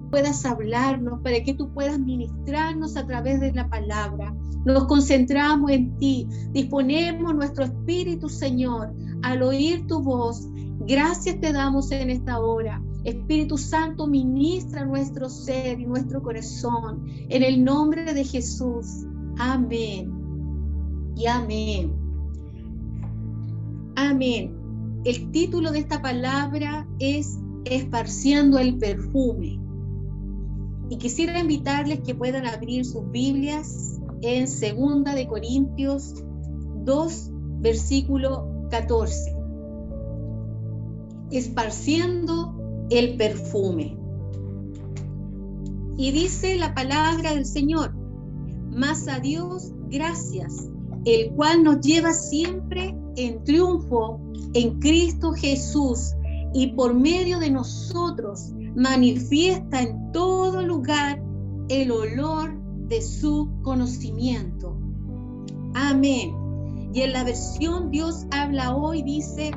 puedas hablarnos, para que tú puedas ministrarnos a través de la palabra. Nos concentramos en ti, disponemos nuestro espíritu, Señor, al oír tu voz. Gracias te damos en esta hora. Espíritu Santo, ministra nuestro ser y nuestro corazón. En el nombre de Jesús. Amén. Y amén. Amén. El título de esta palabra es Esparciendo el perfume. Y quisiera invitarles que puedan abrir sus Biblias en 2 de Corintios 2, versículo 14. Esparciendo el perfume. Y dice la palabra del Señor: mas a Dios gracias, el cual nos lleva siempre en triunfo en Cristo Jesús, y por medio de nosotros manifiesta en todo lugar el olor de su conocimiento. Amén. Y en la versión Dios habla hoy dice: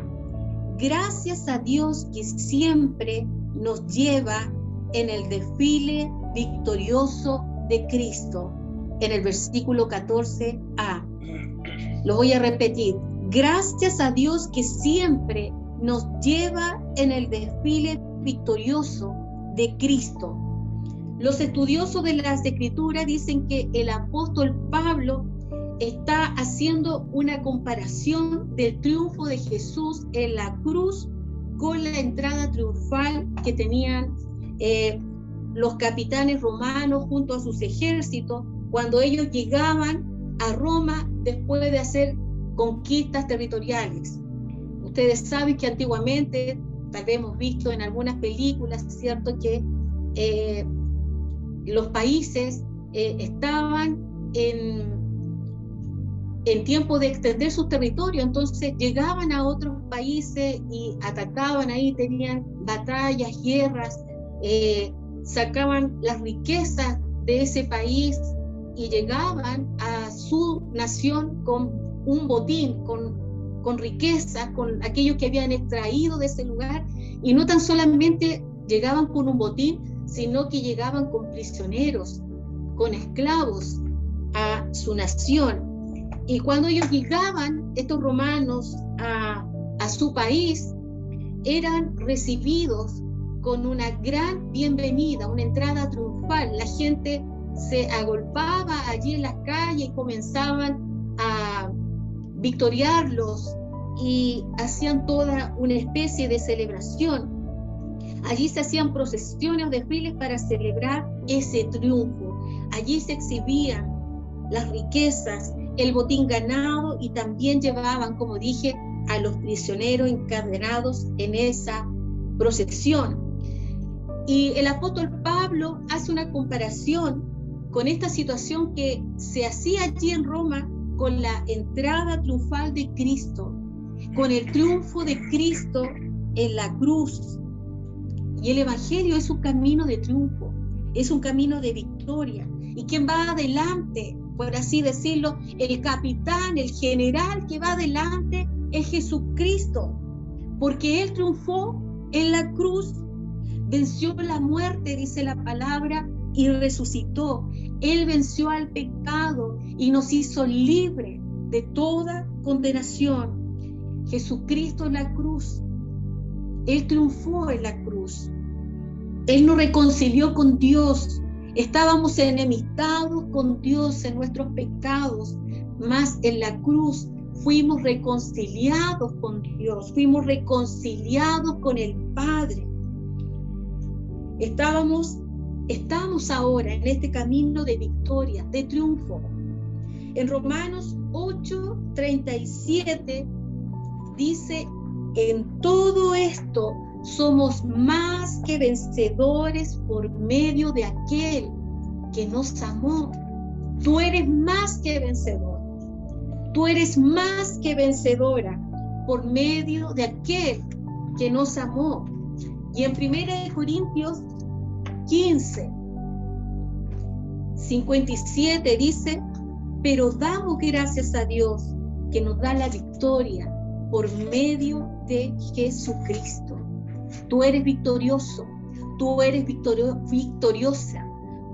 gracias a Dios que siempre nos lleva en el desfile victorioso de Cristo. En el versículo 14a. Lo voy a repetir. Gracias a Dios que siempre nos lleva en el desfile victorioso de Cristo. Los estudiosos de las Escrituras dicen que el apóstol Pablo está haciendo una comparación del triunfo de Jesús en la cruz con la entrada triunfal que tenían los capitanes romanos junto a sus ejércitos cuando ellos llegaban a Roma después de hacer conquistas territoriales. Ustedes saben que antiguamente, tal vez hemos visto en algunas películas, ¿cierto?, que los países estaban en tiempo de extender su territorio, entonces llegaban a otros países y atacaban ahí, tenían batallas, guerras, sacaban las riquezas de ese país y llegaban a su nación con un botín, con riquezas, con aquello que habían extraído de ese lugar, y no tan solamente llegaban con un botín, sino que llegaban con prisioneros, con esclavos a su nación. Y cuando ellos llegaban, estos romanos, a su país, eran recibidos con una gran bienvenida, una entrada triunfal. La gente se agolpaba allí en las calles y comenzaban a victoriarlos y hacían toda una especie de celebración. Allí se hacían procesiones o desfiles para celebrar ese triunfo. Allí se exhibían las riquezas, el botín ganado, y también llevaban, como dije, a los prisioneros encadenados en esa procesión. Y el apóstol Pablo hace una comparación con esta situación que se hacía allí en Roma con la entrada triunfal de Cristo, con el triunfo de Cristo en la cruz. Y el evangelio es un camino de triunfo, es un camino de victoria. Y quien va adelante, por así decirlo, el capitán, el general que va adelante es Jesucristo, porque Él triunfó en la cruz, venció la muerte, dice la palabra, y resucitó. Él venció al pecado y nos hizo libres de toda condenación. Jesucristo en la cruz, Él triunfó en la cruz. Él nos reconcilió con Dios. Estábamos enemistados con Dios en nuestros pecados, mas en la cruz fuimos reconciliados con Dios, fuimos reconciliados con el Padre. Estamos ahora en este camino de victoria, de triunfo. En Romanos 8:37 dice: en todo esto somos más que vencedores por medio de aquel que nos amó. Tú eres más que vencedor. Tú eres más que vencedora por medio de aquel que nos amó. Y en 1 Corintios 15:57 dice: pero damos gracias a Dios que nos da la victoria por medio de Jesucristo. Tú eres victorioso, tú eres victoriosa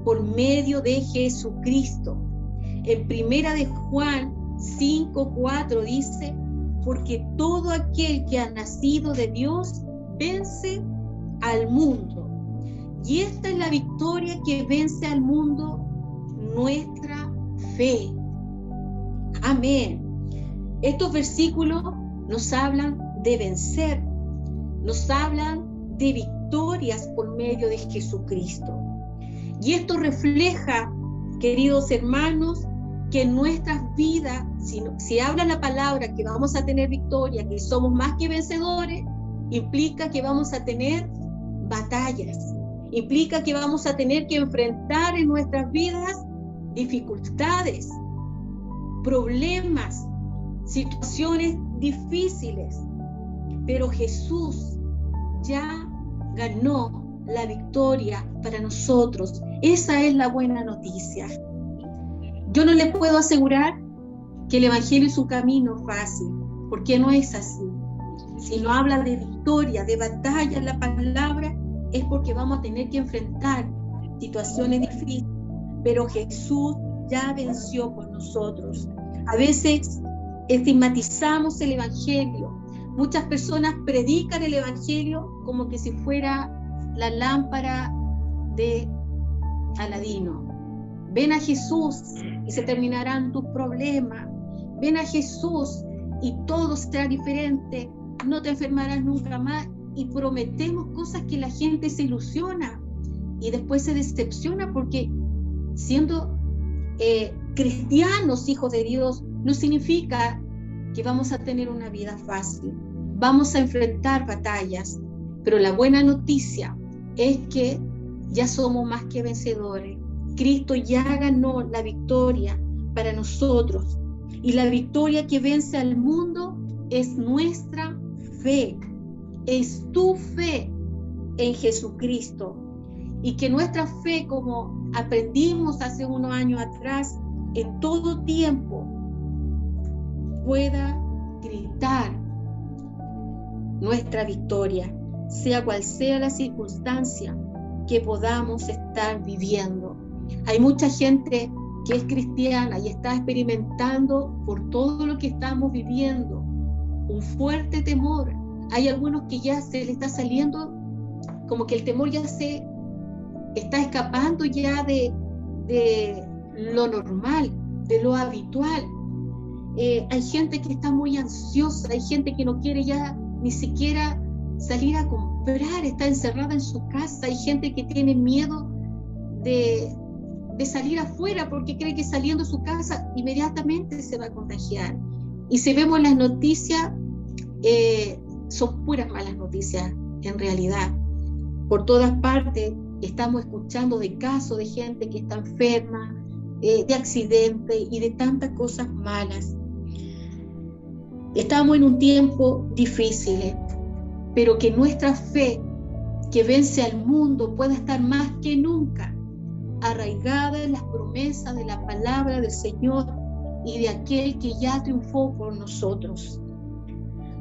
por medio de Jesucristo. En primera de Juan 5:4 dice, porque todo aquel que ha nacido de Dios vence al mundo. Y esta es la victoria que vence al mundo, nuestra fe. Amén. Estos versículos nos hablan de vencer, nos hablan de victorias por medio de Jesucristo. Y esto refleja, queridos hermanos, que en nuestras vidas, si habla la palabra que vamos a tener victoria, que somos más que vencedores, implica que vamos a tener batallas, implica que vamos a tener que enfrentar en nuestras vidas dificultades, problemas, situaciones difíciles, pero Jesús ya ganó la victoria para nosotros. Esa es la buena noticia. Yo no le puedo asegurar que el Evangelio es un camino fácil, porque no es así. Si no habla de victoria, de batalla en la palabra, es porque vamos a tener que enfrentar situaciones difíciles, pero Jesús ya venció por nosotros. A veces estigmatizamos el Evangelio. Muchas personas predican el Evangelio como que si fuera la lámpara de Aladino. Ven a Jesús y se terminarán tus problemas. Ven a Jesús y todo será diferente. No te enfermarás nunca más. Y prometemos cosas que la gente se ilusiona y después se decepciona, porque siendo cristianos, hijos de Dios, no significa que vamos a tener una vida fácil. Vamos a enfrentar batallas, pero la buena noticia es que ya somos más que vencedores. Cristo ya ganó la victoria para nosotros, y la victoria que vence al mundo es nuestra fe, es tu fe en Jesucristo, y que nuestra fe, como aprendimos hace unos años atrás, en todo tiempo pueda gritar nuestra victoria, sea cual sea la circunstancia que podamos estar viviendo. Hay mucha gente que es cristiana y está experimentando por todo lo que estamos viviendo un fuerte temor. Hay algunos que ya se le está saliendo, como que el temor ya se está escapando ya de lo normal, de lo habitual. Hay gente que está muy ansiosa, hay gente que no quiere ya ni siquiera salir a comprar, está encerrada en su casa, hay gente que tiene miedo de salir afuera porque cree que saliendo de su casa inmediatamente se va a contagiar. Y si vemos las noticias, son puras malas noticias en realidad. Por todas partes estamos escuchando de casos de gente que está enferma, de accidentes y de tantas cosas malas. Estamos en un tiempo difícil, pero que nuestra fe que vence al mundo pueda estar más que nunca arraigada en las promesas de la palabra del Señor y de aquel que ya triunfó por nosotros.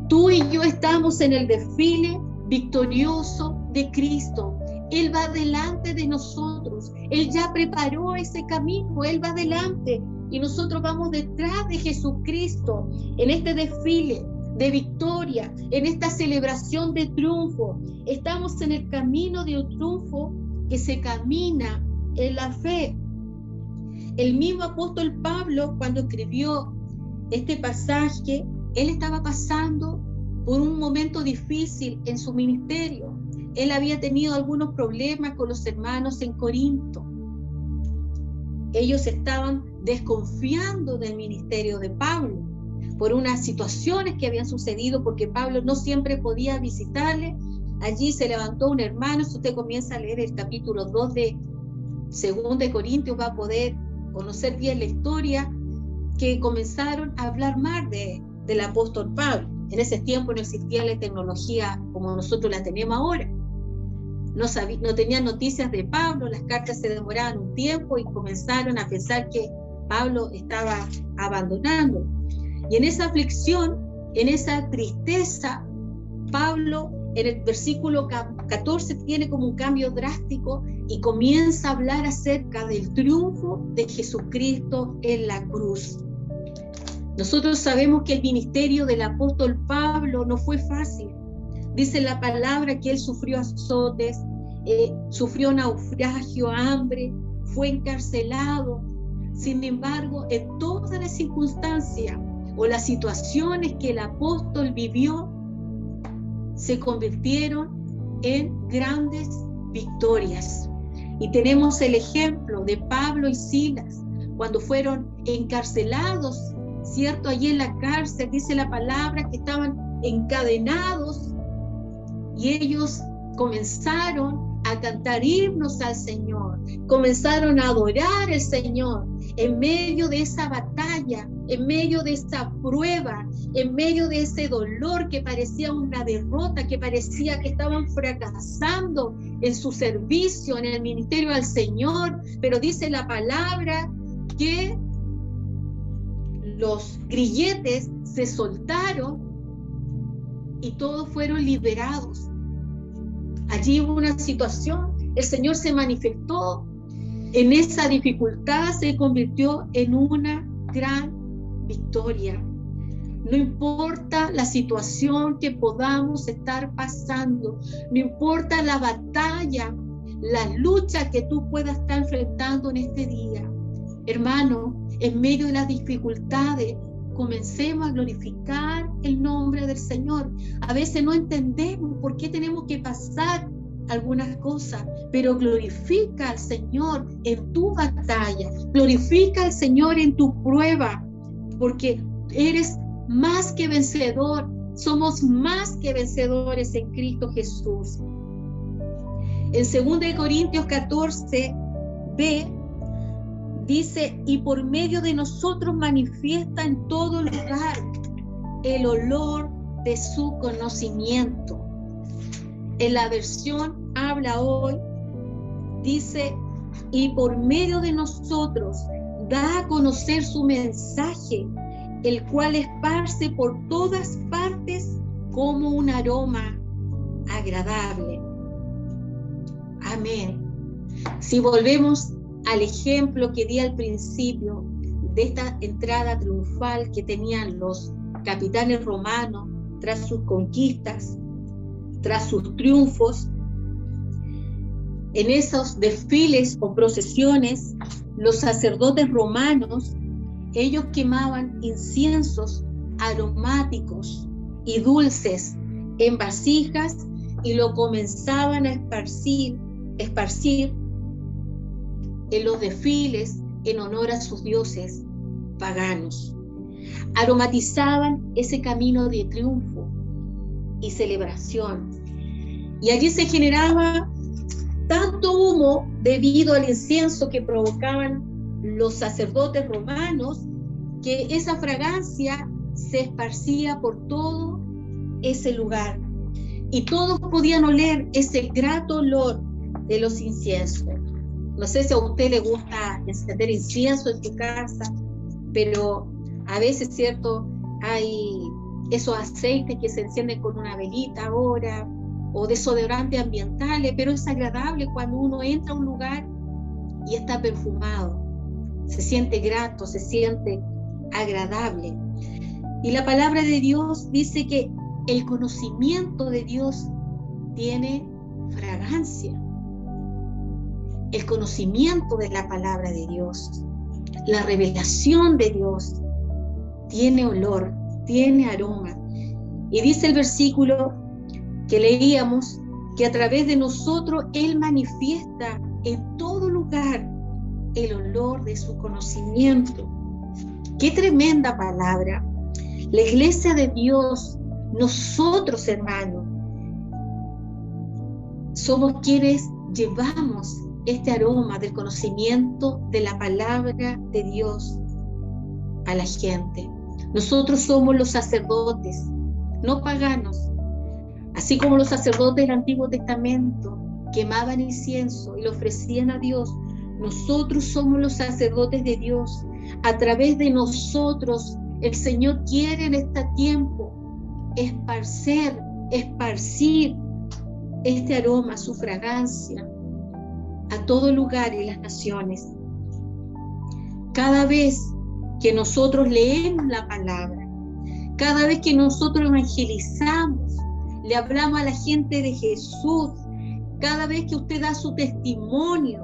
Tú y yo estamos en el desfile victorioso de Cristo. Él va delante de nosotros. Él ya preparó ese camino. Él va delante y nosotros vamos detrás de Jesucristo en este desfile de victoria, en esta celebración de triunfo. Estamos en el camino de un triunfo que se camina en la fe. El mismo apóstol Pablo, cuando escribió este pasaje, él estaba pasando por un momento difícil en su ministerio. Él había tenido algunos problemas con los hermanos en Corinto. Ellos estaban desconfiando del ministerio de Pablo por unas situaciones que habían sucedido, porque Pablo no siempre podía visitarle. Allí se levantó un hermano. Si usted comienza a leer el capítulo 2 de 2 de Corintios, va a poder conocer bien la historia, que comenzaron a hablar mal del apóstol Pablo. En ese tiempo no existía la tecnología como nosotros la tenemos ahora. No tenían noticias de Pablo, las cartas se demoraban un tiempo y comenzaron a pensar que Pablo estaba abandonando. Y en esa aflicción, en esa tristeza, Pablo, en el versículo 14 tiene como un cambio drástico y comienza a hablar acerca del triunfo de Jesucristo en la cruz. Nosotros sabemos que el ministerio del apóstol Pablo no fue fácil. Dice la palabra que él sufrió azotes, sufrió naufragio, hambre, fue encarcelado. Sin embargo, en todas las circunstancias o las situaciones que el apóstol vivió, se convirtieron en grandes victorias. Y tenemos el ejemplo de Pablo y Silas, cuando fueron encarcelados, ¿cierto? Allí en la cárcel, dice la palabra que estaban encadenados y ellos comenzaron a cantar himnos al Señor, comenzaron a adorar al Señor en medio de esa batalla, en medio de esa prueba, en medio de ese dolor que parecía una derrota, que parecía que estaban fracasando en su servicio, en el ministerio al Señor. Pero dice la palabra que los grilletes se soltaron y todos fueron liberados. Allí hubo una situación, el Señor se manifestó, en esa dificultad se convirtió en una gran victoria. No importa la situación que podamos estar pasando, no importa la batalla, la lucha que tú puedas estar enfrentando en este día. Hermano, en medio de las dificultades, comencemos a glorificar el nombre del Señor. A veces no entendemos por qué tenemos que pasar algunas cosas, pero glorifica al Señor en tu batalla, glorifica al Señor en tu prueba, porque eres más que vencedor, somos más que vencedores en Cristo Jesús. En 2 Corintios 14b dice: y por medio de nosotros manifiesta en todo lugar el olor de su conocimiento. En la versión Habla Hoy dice: y por medio de nosotros da a conocer su mensaje, el cual esparce por todas partes como un aroma agradable. Amén. Si volvemos al ejemplo que di al principio de esta entrada triunfal que tenían los capitanes romanos tras sus conquistas, tras sus triunfos, en esos desfiles o procesiones, los sacerdotes romanos, ellos quemaban inciensos aromáticos y dulces en vasijas y lo comenzaban a esparcir en los desfiles en honor a sus dioses paganos. Aromatizaban ese camino de triunfo y celebración. Y allí se generaba tanto humo debido al incienso que provocaban los sacerdotes romanos, que esa fragancia se esparcía por todo ese lugar. Y todos podían oler ese grato olor de los inciensos. No sé si a usted le gusta encender incienso en su casa, pero a veces, ¿cierto?, hay esos aceites que se encienden con una velita ahora, o desodorantes ambientales, pero es agradable cuando uno entra a un lugar y está perfumado. Se siente grato, se siente agradable. Y la palabra de Dios dice que el conocimiento de Dios tiene fragancia. El conocimiento de la palabra de Dios, la revelación de Dios, tiene olor, tiene aroma. Y dice el versículo que leíamos, que a través de nosotros Él manifiesta en todo lugar el olor de su conocimiento. ¡Qué tremenda palabra! La iglesia de Dios, nosotros, hermanos, somos quienes llevamos este aroma del conocimiento de la palabra de Dios a la gente. Nosotros somos los sacerdotes, no paganos. Así como los sacerdotes del Antiguo Testamento quemaban incienso y lo ofrecían a Dios, nosotros somos los sacerdotes de Dios. A través de nosotros, el Señor quiere en este tiempo esparcir este aroma, su fragancia, a todo lugar y las naciones. Cada vez que nosotros leemos la palabra, cada vez que nosotros evangelizamos, le hablamos a la gente de Jesús, cada vez que usted da su testimonio,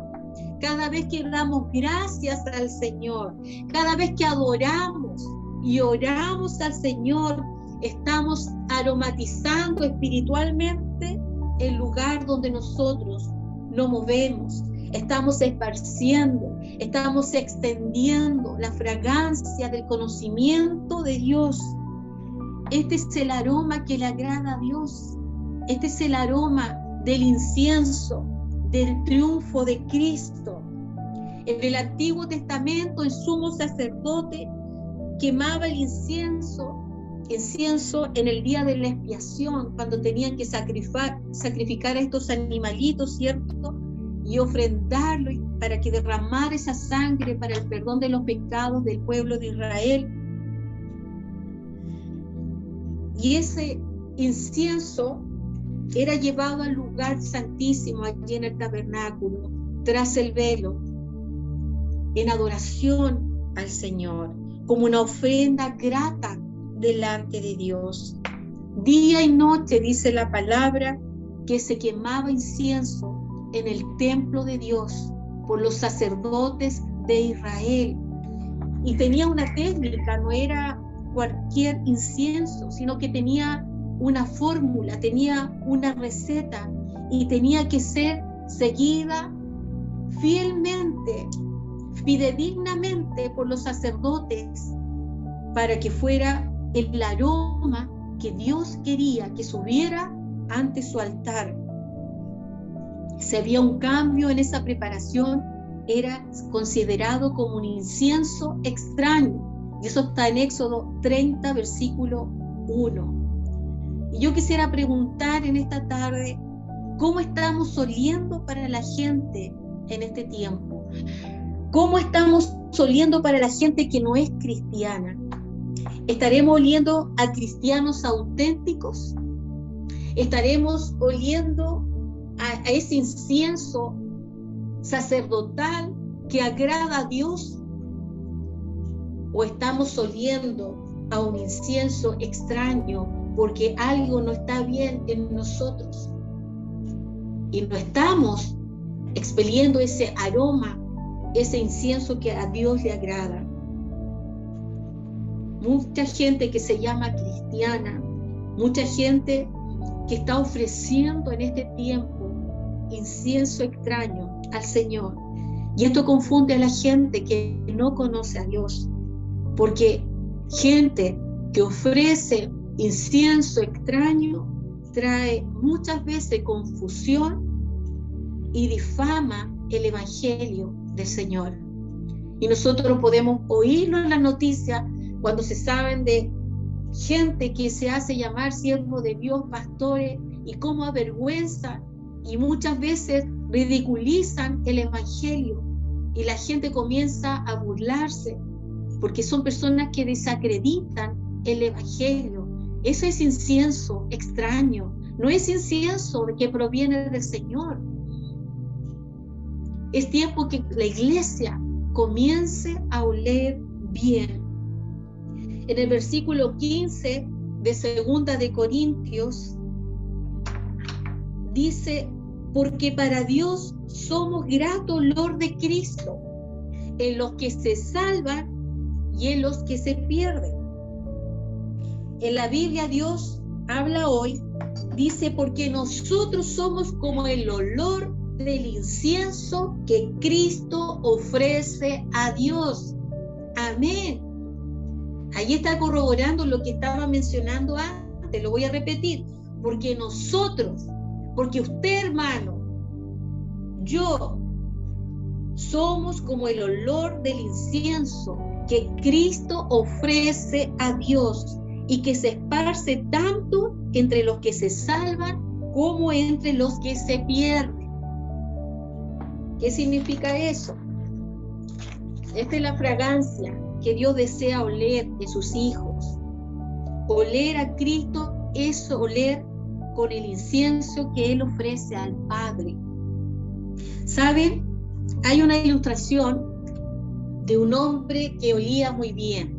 cada vez que damos gracias al Señor, cada vez que adoramos y oramos al Señor, estamos aromatizando espiritualmente el lugar donde nosotros nos movemos. Estamos esparciendo, estamos extendiendo la fragancia del conocimiento de Dios. Este es el aroma que le agrada a Dios. Este es el aroma del incienso, del triunfo de Cristo. En el Antiguo Testamento, el sumo sacerdote quemaba el incienso en el día de la expiación, cuando tenían que sacrificar a estos animalitos, ¿cierto? Y ofrendarlo para que derramara esa sangre para el perdón de los pecados del pueblo de Israel. Y ese incienso era llevado al lugar santísimo, allí en el tabernáculo, tras el velo, en adoración al Señor, como una ofrenda grata delante de Dios. Día y noche, dice la palabra, que se quemaba incienso en el templo de Dios por los sacerdotes de Israel. Y tenía una técnica, no era cualquier incienso, sino que tenía una fórmula, tenía una receta y tenía que ser seguida fielmente, fidedignamente por los sacerdotes para que fuera el aroma que Dios quería que subiera ante su altar. Si había un cambio en esa preparación, era considerado como un incienso extraño. Y eso está en Éxodo 30, versículo 1. Y yo quisiera preguntar en esta tarde, ¿cómo estamos oliendo para la gente en este tiempo? ¿Cómo estamos oliendo para la gente que no es cristiana? ¿Estaremos oliendo a cristianos auténticos? ¿Estaremos oliendo a ese incienso sacerdotal que agrada a Dios? ¿O estamos oliendo a un incienso extraño porque algo no está bien en nosotros y no estamos expeliendo ese aroma, ese incienso que a Dios le agrada? Mucha gente que se llama cristiana, mucha gente que está ofreciendo en este tiempo incienso extraño al Señor. Y esto confunde a la gente que no conoce a Dios, porque gente que ofrece incienso extraño trae muchas veces confusión y difama el evangelio del Señor. Y nosotros podemos oírlo en las noticias cuando se saben de gente que se hace llamar siervo de Dios, pastores, y cómo avergüenzan y muchas veces ridiculizan el evangelio, y la gente comienza a burlarse porque son personas que desacreditan el evangelio. Eso es incienso extraño, no es incienso que proviene del Señor. Es tiempo que la iglesia comience a oler bien. En el versículo 15 de 2 de Corintios dice: porque para Dios somos grato olor de Cristo en los que se salvan y en los que se pierden. En la Biblia Dios habla hoy, dice: porque nosotros somos como el olor del incienso que Cristo ofrece a Dios. Amén. Ahí está corroborando lo que estaba mencionando antes, lo voy a repetir. Porque nosotros, porque usted, hermano, yo, somos como el olor del incienso que Cristo ofrece a Dios y que se esparce tanto entre los que se salvan como entre los que se pierden. ¿Qué significa eso? Esta es la fragancia que Dios desea oler de sus hijos. Oler a Cristo es oler con el incienso que él ofrece al Padre. ¿Saben? Hay una ilustración de un hombre que olía muy bien.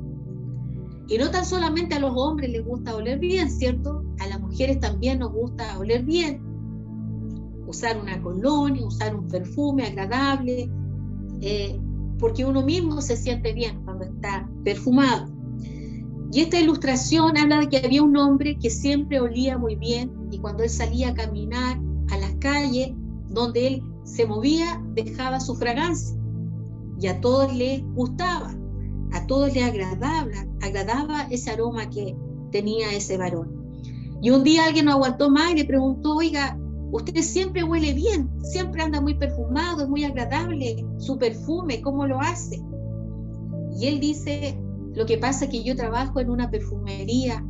Y no tan solamente a los hombres les gusta oler bien, ¿cierto? A las mujeres también nos gusta oler bien. Usar una colonia, usar un perfume agradable, porque uno mismo se siente bien cuando está perfumado. Y esta ilustración habla de que había un hombre que siempre olía muy bien, y cuando él salía a caminar a las calles donde él se movía, dejaba su fragancia, y a todos les gustaba, a todos les agradaba ese aroma que tenía ese varón. Y un día alguien no aguantó más y le preguntó: oiga, usted siempre huele bien, siempre anda muy perfumado, es muy agradable su perfume, ¿cómo lo hace? Y él dice: lo que pasa es que yo trabajo en una perfumería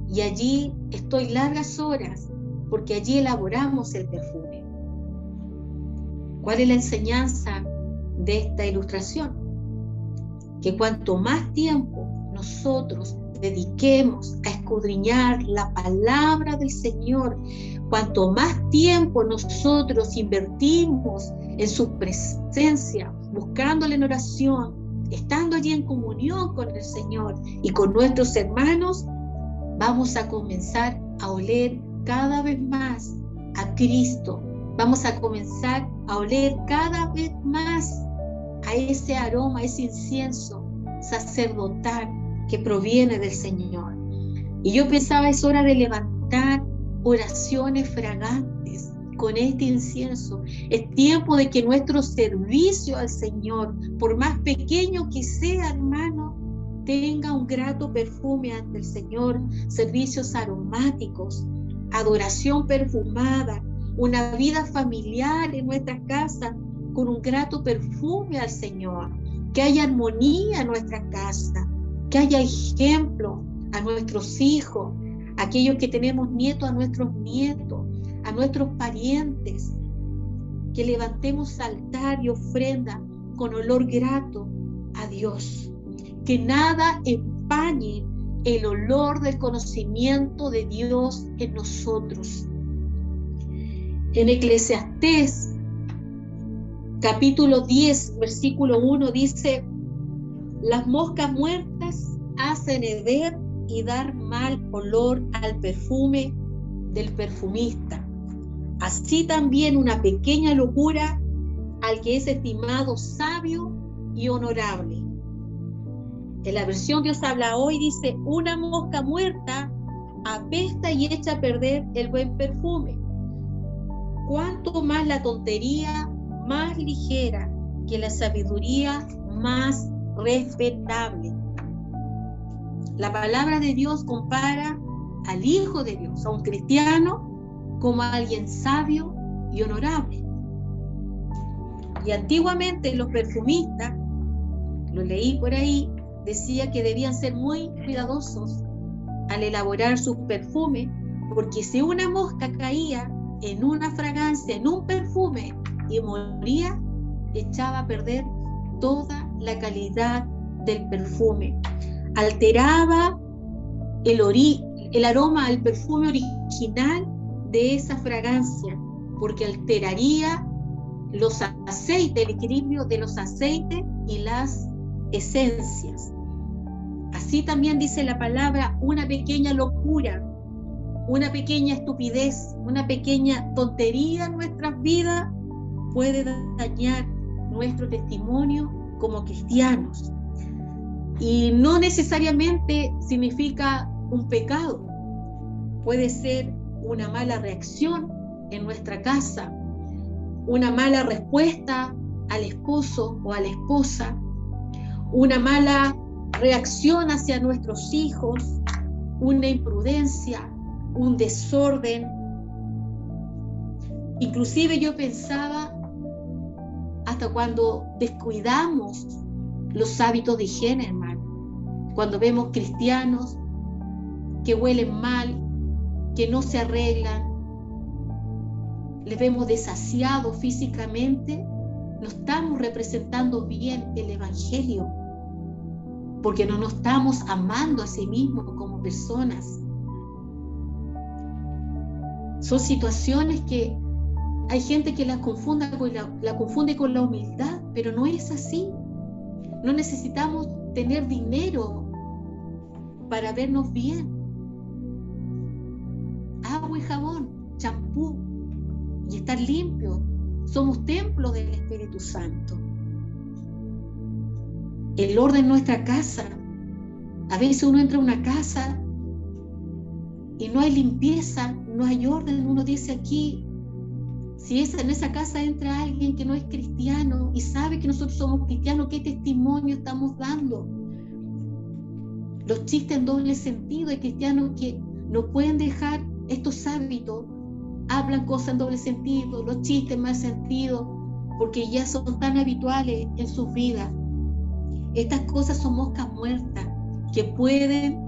y allí estoy largas horas, porque allí elaboramos el perfume. ¿Cuál es la enseñanza de esta ilustración? Que cuanto más tiempo nosotros dediquemos a escudriñar la palabra del Señor, cuanto más tiempo nosotros invertimos en su presencia, buscándole en oración, estando allí en comunión con el Señor y con nuestros hermanos, vamos a comenzar a oler cada vez más a Cristo. Vamos a comenzar a oler cada vez más a ese aroma, a ese incienso sacerdotal que proviene del Señor. Y yo pensaba, es hora de levantar oraciones fragantes con este incienso. Es tiempo de que nuestro servicio al Señor, por más pequeño que sea, hermano, tenga un grato perfume ante el Señor. Servicios aromáticos, adoración perfumada, una vida familiar en nuestra casa con un grato perfume al Señor. Que haya armonía en nuestra casa, que haya ejemplo a nuestros hijos, aquellos que tenemos nietos, a nuestros nietos, a nuestros parientes, que levantemos altar y ofrenda con olor grato a Dios, que nada empañe el olor del conocimiento de Dios en nosotros. En Eclesiastés capítulo 10, versículo 1 dice: las moscas muertas hacen heder y dar mal olor al perfume del perfumista. Así también una pequeña locura al que es estimado sabio y honorable. En la versión Dios habla hoy dice: una mosca muerta apesta y echa a perder el buen perfume. Cuanto más la tontería más ligera que la sabiduría más respetable. La palabra de Dios compara al Hijo de Dios, a un cristiano, como a alguien sabio y honorable. Y antiguamente los perfumistas, lo leí por ahí, decía que debían ser muy cuidadosos al elaborar sus perfumes, porque si una mosca caía en una fragancia, en un perfume, y moría, echaba a perder toda la calidad del perfume. Alteraba el aroma al perfume original de esa fragancia, porque alteraría los aceites, el equilibrio de los aceites y las esencias. Así también dice la palabra: una pequeña locura, una pequeña estupidez, una pequeña tontería en nuestras vidas puede dañar nuestro testimonio como cristianos. Y no necesariamente significa un pecado. Puede ser una mala reacción en nuestra casa, una mala respuesta al esposo o a la esposa, una mala reacción hacia nuestros hijos, una imprudencia, un desorden. Inclusive yo pensaba, hasta cuando descuidamos los hábitos de higiene, hermano. Cuando vemos cristianos que huelen mal, que no se arreglan, les vemos desasiados físicamente, no estamos representando bien el Evangelio, porque no nos estamos amando a sí mismos como personas. Son situaciones que hay gente que la confunde con la humildad, pero no es así. No necesitamos tener dinero para vernos bien. Agua y jabón, champú y estar limpio. Somos templos del Espíritu Santo. El orden en nuestra casa. A veces uno entra a una casa y no hay limpieza, no hay orden. Uno dice aquí, si en esa casa entra alguien que no es cristiano y sabe que nosotros somos cristianos, ¿qué testimonio estamos dando? Los chistes en doble sentido. Hay cristianos que no pueden dejar estos hábitos, hablan cosas en doble sentido, los chistes en mal sentido, porque ya son tan habituales en sus vidas. Estas cosas son moscas muertas que pueden,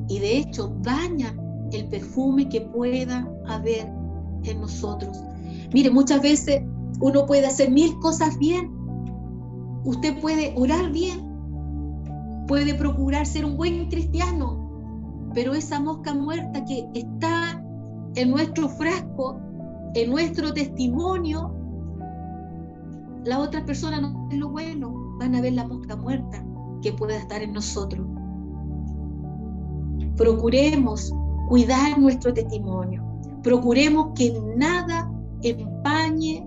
y de hecho dañan el perfume que pueda haber en nosotros. Mire, muchas veces uno puede hacer 1000 cosas bien. Usted puede orar bien, puede procurar ser un buen cristiano, pero esa mosca muerta que está en nuestro frasco, en nuestro testimonio, la otra persona no ve lo bueno, van a ver la mosca muerta que pueda estar en nosotros. Procuremos cuidar nuestro testimonio, procuremos que nada empañe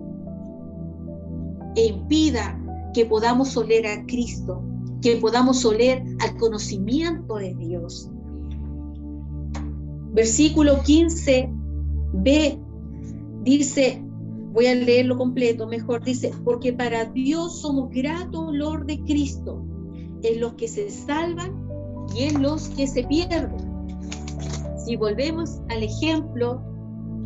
e impida que podamos oler a Cristo, que podamos oler al conocimiento de Dios. Versículo 15b dice, voy a leerlo completo, mejor, dice, porque para Dios somos grato olor de Cristo en los que se salvan y en los que se pierden. Si volvemos al ejemplo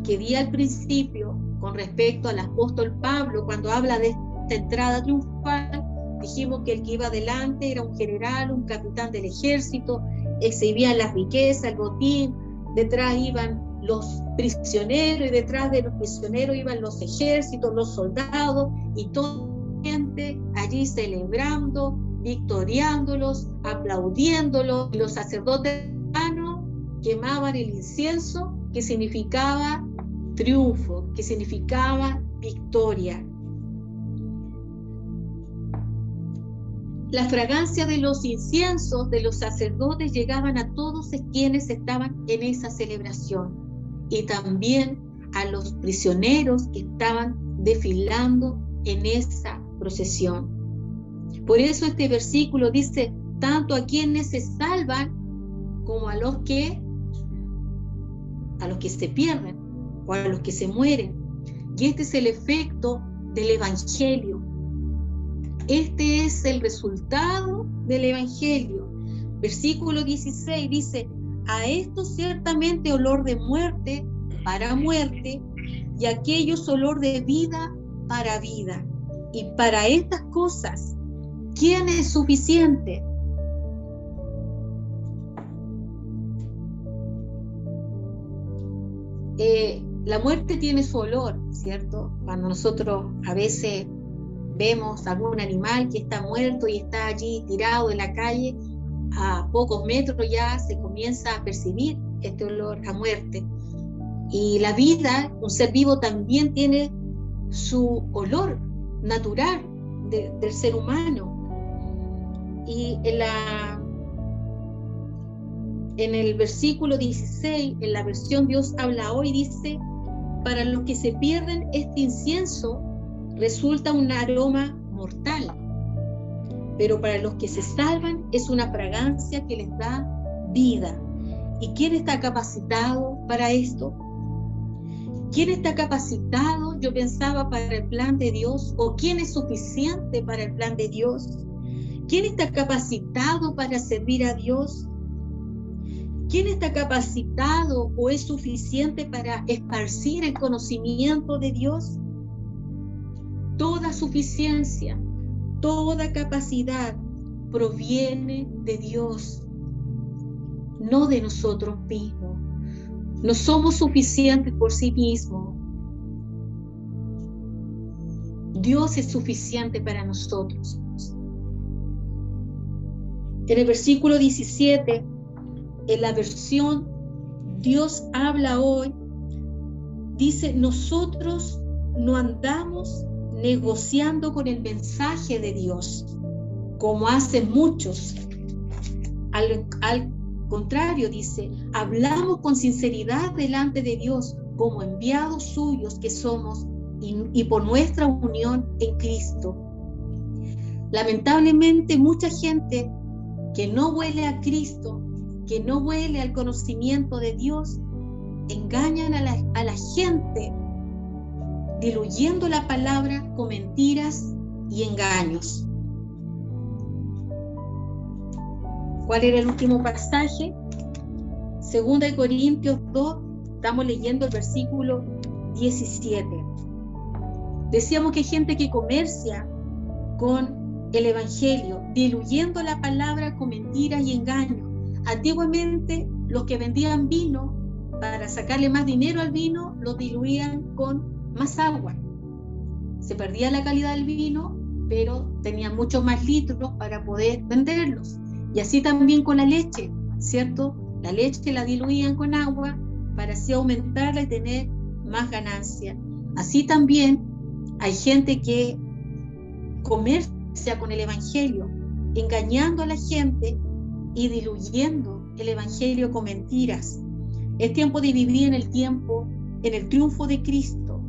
que di al principio con respecto al apóstol Pablo, cuando habla de esta entrada triunfal, dijimos que el que iba adelante era un general, un capitán del ejército, exhibían las riquezas, el botín, detrás iban los prisioneros y detrás de los prisioneros iban los ejércitos, los soldados y toda la gente allí celebrando, victoriándolos, aplaudiéndolos. Los sacerdotes quemaban el incienso que significaba triunfo, que significaba victoria. La fragancia de los inciensos de los sacerdotes llegaban a todos quienes estaban en esa celebración y también a los prisioneros que estaban desfilando en esa procesión. Por eso este versículo dice, tanto a quienes se salvan como a los que se pierden o a los que se mueren. Y este es el efecto del Evangelio. Este es el resultado del Evangelio. Versículo 16 dice, a esto ciertamente olor de muerte para muerte y a aquellos olor de vida para vida. Y para estas cosas, ¿quién es suficiente? La muerte tiene su olor, ¿cierto? Cuando nosotros a veces vemos algún animal que está muerto y está allí tirado en la calle, a pocos metros ya se comienza a percibir este olor a muerte. Y la vida, un ser vivo, también tiene su olor natural del ser humano. Y en el versículo 16, en la versión Dios habla hoy, dice, para los que se pierden este incienso resulta un aroma mortal, pero para los que se salvan es una fragancia que les da vida. ¿Y quién está capacitado para esto? ¿Quién está capacitado, yo pensaba, para el plan de Dios? ¿O quién es suficiente para el plan de Dios? ¿Quién está capacitado para servir a Dios? ¿Quién está capacitado o es suficiente para esparcir el conocimiento de Dios? Toda suficiencia, toda capacidad proviene de Dios, no de nosotros mismos. No somos suficientes por sí mismos. Dios es suficiente para nosotros. En el versículo 17, en la versión Dios habla hoy, dice, nosotros no andamos negociando con el mensaje de Dios, como hacen muchos. Al contrario, dice, hablamos con sinceridad delante de Dios, como enviados suyos que somos, y por nuestra unión en Cristo. Lamentablemente, mucha gente que no huele a Cristo, que no huele al conocimiento de Dios, engañan a la gente, diluyendo la palabra con mentiras y engaños. ¿Cuál era el último pasaje? 2 Corintios 2, estamos leyendo el versículo 17. Decíamos que hay gente que comercia con el evangelio, diluyendo la palabra con mentiras y engaños. Antiguamente, los que vendían vino, para sacarle más dinero al vino, lo diluían con más agua. Se perdía la calidad del vino, pero tenían muchos más litros para poder venderlos. Y así también con la leche, ¿cierto? La leche la diluían con agua para así aumentarla y tener más ganancia. Así también hay gente que comercia con el evangelio, engañando a la gente y diluyendo el evangelio con mentiras. Es tiempo de vivir en el triunfo de Cristo.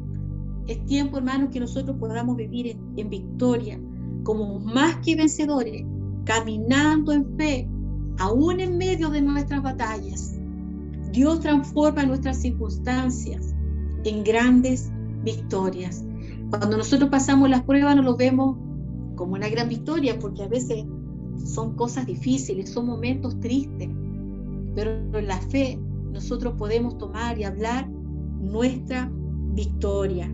Es tiempo, hermanos, que nosotros podamos vivir en victoria, como más que vencedores, caminando en fe, aún en medio de nuestras batallas. Dios transforma nuestras circunstancias en grandes victorias. Cuando nosotros pasamos las pruebas, no lo vemos como una gran victoria, porque a veces son cosas difíciles, son momentos tristes, pero en la fe nosotros podemos tomar y hablar nuestra victoria.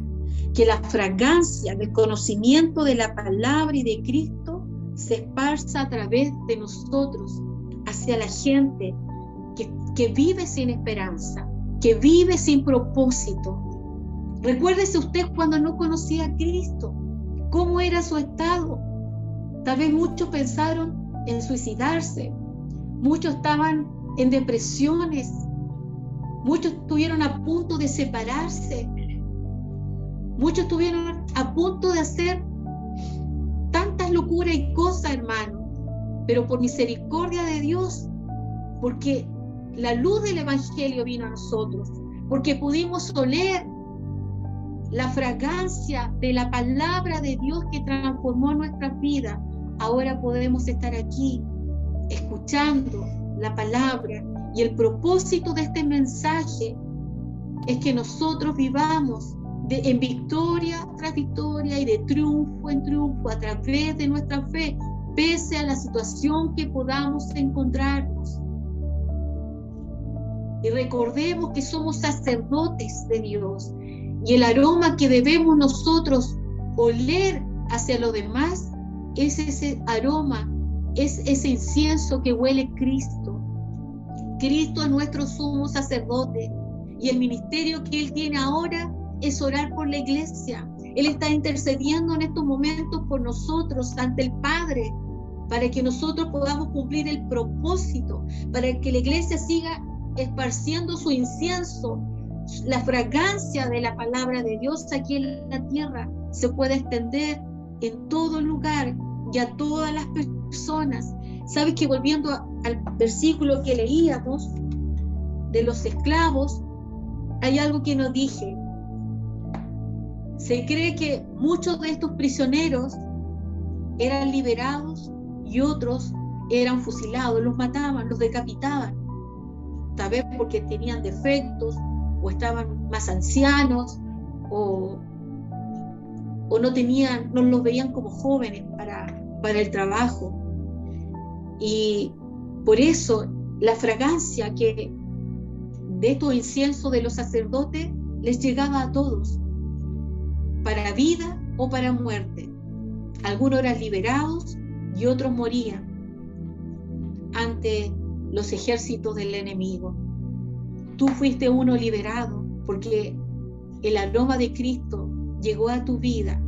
Que la fragancia del conocimiento de la palabra y de Cristo se esparza a través de nosotros hacia la gente que vive sin esperanza, que vive sin propósito. Recuérdese usted cuando no conocía a Cristo, cómo era su estado. Tal vez muchos pensaron en suicidarse, muchos estaban en depresiones, muchos estuvieron a punto de separarse, muchos estuvieron a punto de hacer tantas locuras y cosas, hermano, pero por misericordia de Dios, porque la luz del evangelio vino a nosotros, porque pudimos oler la fragancia de la palabra de Dios que transformó nuestras vidas. Ahora podemos estar aquí escuchando la palabra, y el propósito de este mensaje es que nosotros vivamos en victoria tras victoria y de triunfo en triunfo a través de nuestra fe, pese a la situación que podamos encontrarnos. Y recordemos que somos sacerdotes de Dios, y el aroma que debemos nosotros oler hacia los demás es ese aroma, es ese incienso que huele Cristo. Cristo es nuestro sumo sacerdote, y el ministerio que Él tiene ahora es orar por la iglesia. Él está intercediendo en estos momentos por nosotros ante el Padre, para que nosotros podamos cumplir el propósito, para que la iglesia siga esparciendo su incienso, la fragancia de la palabra de Dios aquí en la tierra se pueda extender en todo lugar y a todas las personas. Sabes que volviendo al versículo que leíamos de los esclavos, hay algo que nos dije. Se cree que muchos de estos prisioneros eran liberados y otros eran fusilados, los mataban, los decapitaban, tal vez porque tenían defectos o estaban más ancianos o no los veían como jóvenes para el trabajo. Y por eso la fragancia de estos inciensos de los sacerdotes les llegaba a todos, para vida o para muerte. Algunos eran liberados y otros morían ante los ejércitos del enemigo. Tú fuiste uno liberado porque el aroma de Cristo llegó a tu vida,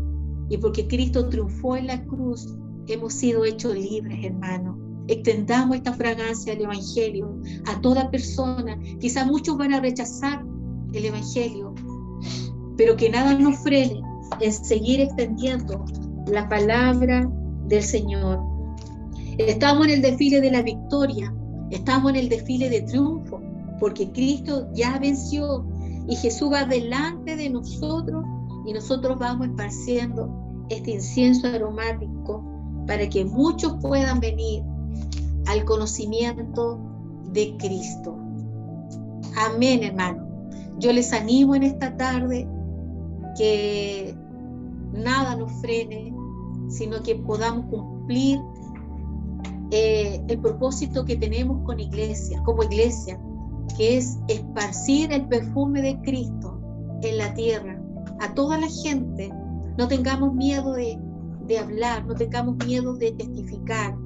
y porque Cristo triunfó en la cruz hemos sido hechos libres, hermano. Extendamos esta fragancia del evangelio a toda persona. Quizás muchos van a rechazar el evangelio, pero que nada nos frene en seguir extendiendo la palabra del Señor. Estamos en el desfile de la victoria, estamos en el desfile de triunfo, porque Cristo ya venció y Jesús va delante de nosotros y nosotros vamos esparciendo este incienso aromático para que muchos puedan venir al conocimiento de Cristo. Amén, hermano. Yo les animo en esta tarde que nada nos frene, sino que podamos cumplir el propósito que tenemos como iglesia, que es esparcir el perfume de Cristo en la tierra a toda la gente. No tengamos miedo de hablar, no tengamos miedo de testificar.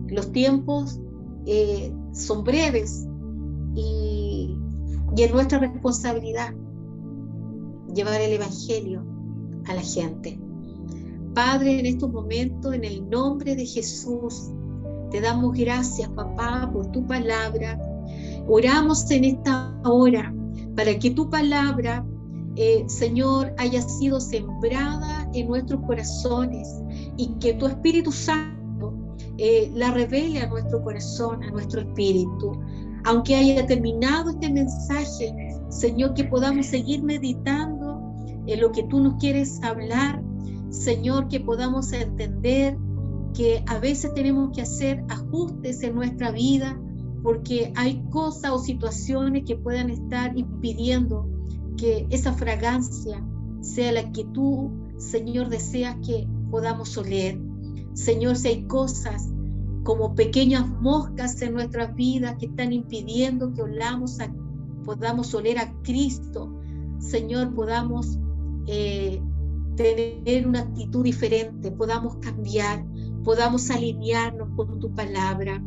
Los tiempos son breves y es nuestra responsabilidad llevar el evangelio a la gente. Padre, en estos momentos, en el nombre de Jesús, te damos gracias, papá, por tu palabra. Oramos en esta hora para que tu palabra, Señor, haya sido sembrada en nuestros corazones y que tu Espíritu Santo la revele a nuestro corazón, a nuestro espíritu. Aunque haya terminado este mensaje, Señor, que podamos seguir meditando en lo que tú nos quieres hablar. Señor, que podamos entender que a veces tenemos que hacer ajustes en nuestra vida porque hay cosas o situaciones que puedan estar impidiendo que esa fragancia sea la que tú, Señor, deseas que podamos oler. Señor, si hay cosas como pequeñas moscas en nuestras vidas que están impidiendo que podamos oler a Cristo, Señor, podamos tener una actitud diferente, podamos cambiar, podamos alinearnos con tu palabra.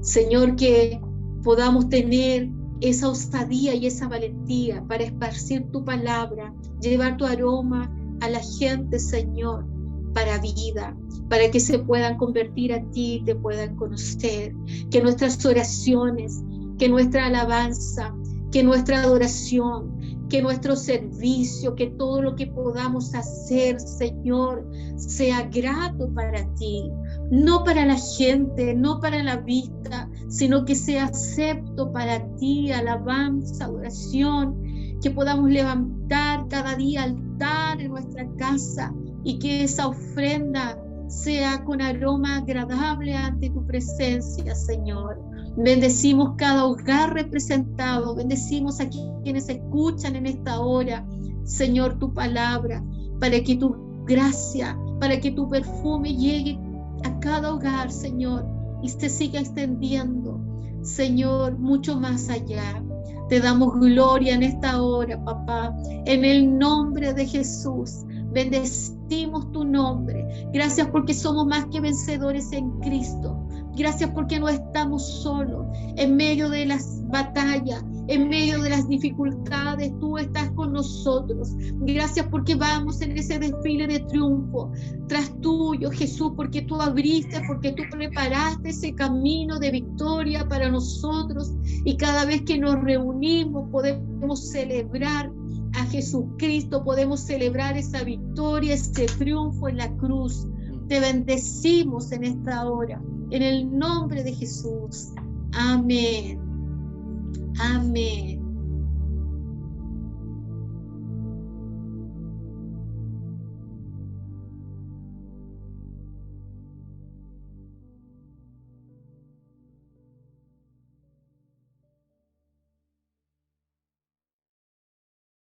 Señor, que podamos tener esa osadía y esa valentía para esparcir tu palabra, llevar tu aroma a la gente, Señor, para vida, para que se puedan convertir a ti, te puedan conocer, que nuestras oraciones, que nuestra alabanza, que nuestra adoración, que nuestro servicio, que todo lo que podamos hacer, Señor, sea grato para ti, no para la gente, no para la vista, sino que sea acepto para ti, alabanza, adoración, que podamos levantar cada día altar en nuestra casa y que esa ofrenda sea con aroma agradable ante tu presencia, Señor. Bendecimos cada hogar representado, bendecimos a quienes escuchan en esta hora, Señor, tu palabra, para que tu gracia, para que tu perfume llegue a cada hogar, Señor, y se siga extendiendo, Señor, mucho más allá. Te damos gloria en esta hora, papá, en el nombre de Jesús. Bendecimos tu nombre. Gracias porque somos más que vencedores en Cristo. Gracias porque no estamos solos en medio de las batallas, en medio de las dificultades. Tú estás con nosotros. Gracias porque vamos en ese desfile de triunfo tras tuyo, Jesús, porque tú abriste, porque tú preparaste ese camino de victoria para nosotros. Y cada vez que nos reunimos podemos celebrar a Jesucristo, podemos celebrar esa victoria, ese triunfo en la cruz. Te bendecimos en esta hora, en el nombre de Jesús. Amén. Amén.